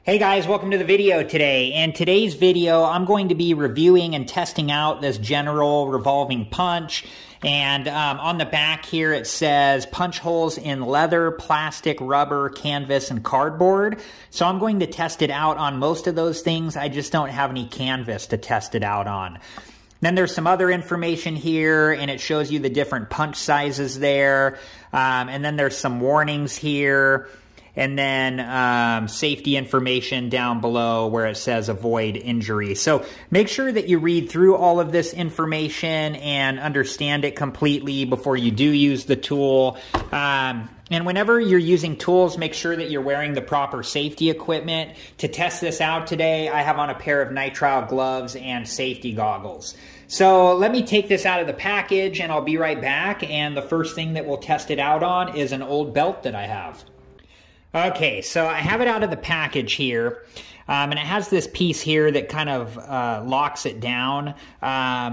Hey guys, welcome to the video today. In today's video, I'm going to be reviewing and testing out this general revolving punch. And on the back here, it says punch holes in leather, plastic, rubber, canvas, and cardboard. So I'm going to test it out on most of those things. I just don't have any canvas to test it out on. Then there's some other information here, and it shows you the different punch sizes there. And then there's some warnings here. And then safety information down below where it says avoid injury. So make sure that you read through all of this information and understand it completely before you do use the tool. And whenever you're using tools, make sure that you're wearing the proper safety equipment. To test this out today, I have on a pair of nitrile gloves and safety goggles. So let me take this out of the package and I'll be right back. And the first thing that we'll test it out on is an old belt that I have. Okay, so I have it out of the package here, and it has this piece here that kind of locks it down.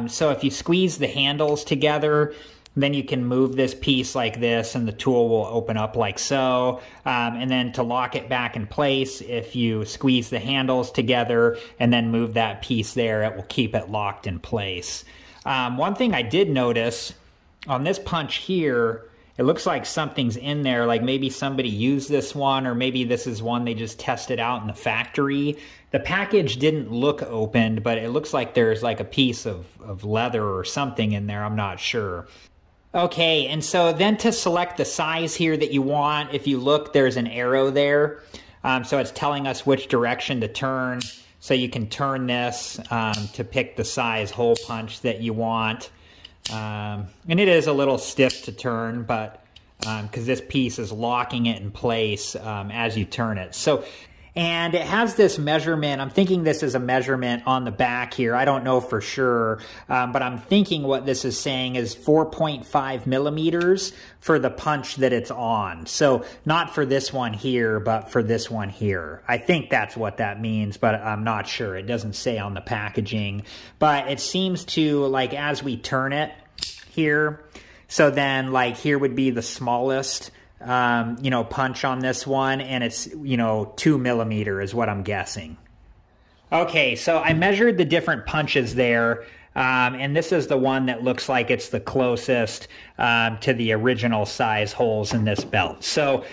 So if you squeeze the handles together, then you can move this piece like this and the tool will open up like so. And then to lock it back in place, if you squeeze the handles together and then move that piece there, it will keep it locked in place. One thing I did notice on this punch here, it looks like something's in there, like maybe somebody used this one, or maybe this is one they just tested out in the factory. The package didn't look opened, but it looks like there's like a piece of leather or something in there, I'm not sure. Okay, and so then to select the size here that you want, if you look, there's an arrow there. So it's telling us which direction to turn. So you can turn this to pick the size hole punch that you want. And it is a little stiff to turn, but because this piece is locking it in place as you turn it. So, and it has this measurement. I'm thinking this is a measurement on the back here. I don't know for sure, but I'm thinking what this is saying is 4.5 millimeters for the punch that it's on. So not for this one here, but for this one here. I think that's what that means, but I'm not sure. It doesn't say on the packaging, but it seems to, like, as we turn it here, so then like here would be the smallest punch on this one, and it's 2 millimeter is what I'm guessing. Okay, so I measured the different punches there, and this is the one that looks like it's the closest to the original size holes in this belt. So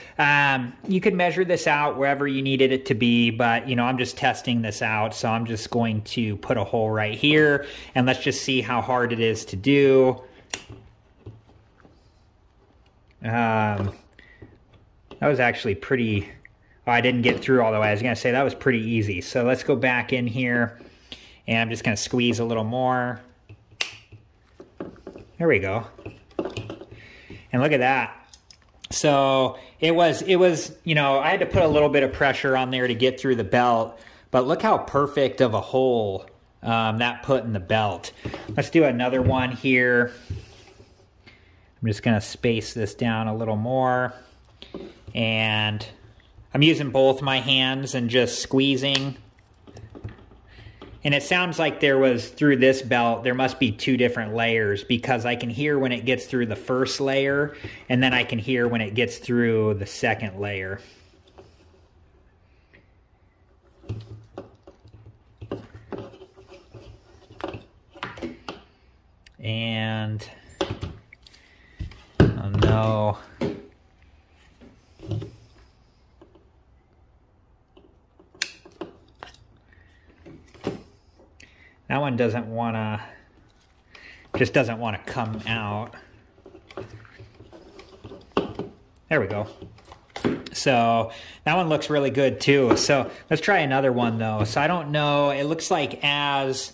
you could measure this out wherever you needed it to be, but I'm just testing this out, so I'm just going to put a hole right here, and let's just see how hard it is to do. That was actually pretty, I didn't get through all the way. I was going to say that was pretty easy. So let's go back in here, and I'm just going to squeeze a little more. There we go. And look at that. So it was, I had to put a little bit of pressure on there to get through the belt, but look how perfect of a hole that put in the belt. Let's do another one here. I'm just going to space this down a little more. And I'm using both my hands and just squeezing. And it sounds like there was, through this belt, there must be 2 different layers, because I can hear when it gets through the first layer, and then I can hear when it gets through the second layer. And, oh no. That one doesn't want to, just doesn't want to come out. There we go. So that one looks really good too. So let's try another one though. So I don't know, it looks like as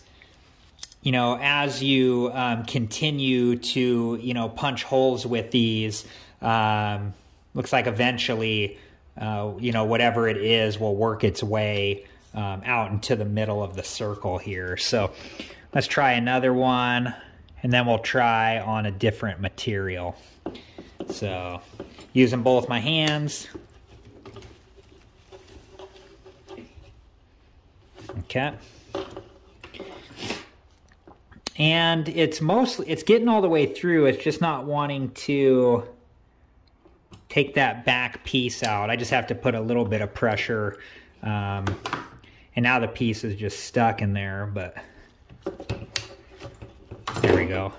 you continue to, punch holes with these, looks like eventually, whatever it is will work its way out into the middle of the circle here. So let's try another one, and then we'll try on a different material. So using both my hands. Okay. And it's getting all the way through. It's just not wanting to take that back piece out. I just have to put a little bit of pressure And now the piece is just stuck in there, but there we go.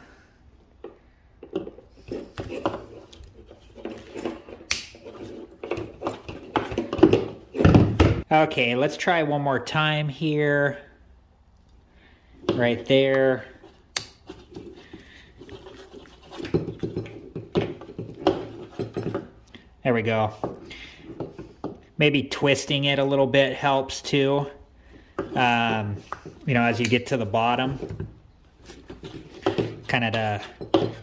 Okay, let's try one more time here. Right there. There we go. Maybe twisting it a little bit helps too. You know, as you get to the bottom, kind of to,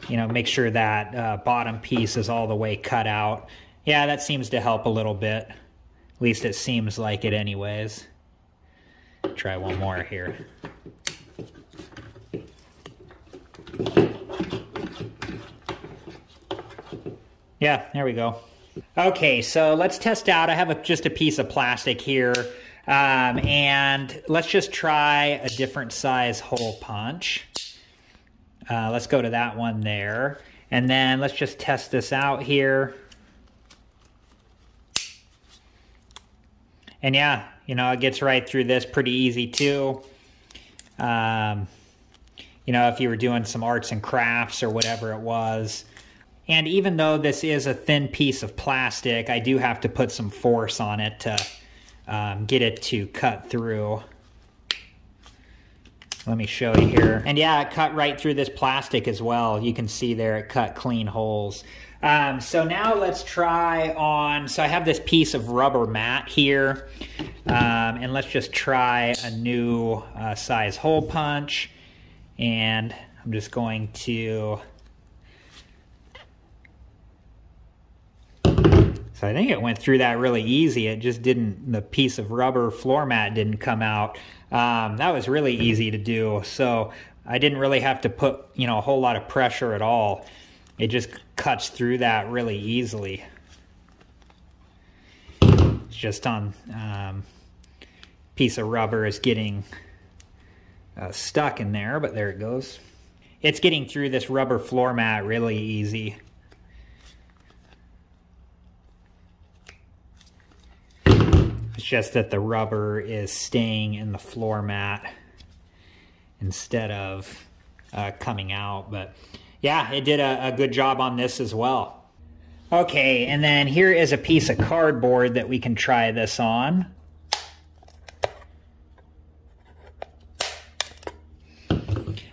you know, make sure that bottom piece is all the way cut out. Yeah, that seems to help a little bit. At least it seems like it anyways. Try one more here. Yeah, there we go. Okay, so let's test out. I have just a piece of plastic here, and let's just try a different size hole punch. Let's go to that one there, and then let's just test this out here. And yeah, you know, it gets right through this pretty easy too. You know, if you were doing some arts and crafts or whatever it was. And even though this is a thin piece of plastic, I do have to put some force on it to get it to cut through. Let me show you here. And yeah, it cut right through this plastic as well. You can see there it cut clean holes. So now let's try on, so I have this piece of rubber mat here. And let's just try a new size hole punch. And I'm just going to... So I think it went through that really easy. It just didn't, the piece of rubber floor mat didn't come out. That was really easy to do. So I didn't really have to put, you know, a whole lot of pressure at all. It just cuts through that really easily. It's just on, piece of rubber is getting stuck in there, but there it goes. It's getting through this rubber floor mat really easy. It's just that the rubber is staying in the floor mat instead of coming out. But yeah, it did a good job on this as well. Okay, and then here is a piece of cardboard that we can try this on.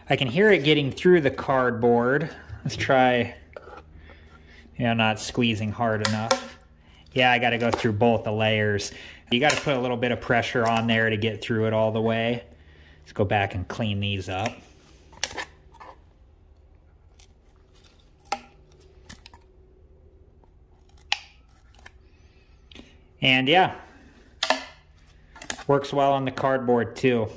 I can hear it getting through the cardboard. Let's try, you know, not squeezing hard enough. Yeah, I got to go through both the layers. You got to put a little bit of pressure on there to get through it all the way. Let's go back and clean these up. And yeah, works well on the cardboard too.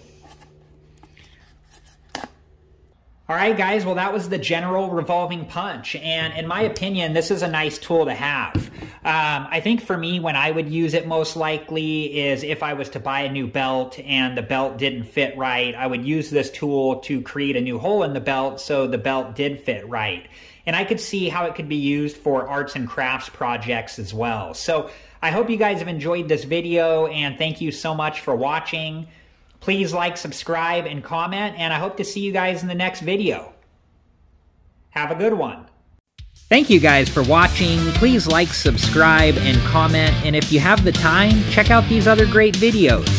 All right, guys, well, that was the general revolving punch. And in my opinion, this is a nice tool to have. I think for me, when I would use it most likely is if I was to buy a new belt and the belt didn't fit right, I would use this tool to create a new hole in the belt so the belt did fit right. And I could see how it could be used for arts and crafts projects as well. So I hope you guys have enjoyed this video, and thank you so much for watching. Please like, subscribe, and comment, and I hope to see you guys in the next video. Have a good one. Thank you guys for watching. Please like, subscribe, and comment, and if you have the time, check out these other great videos.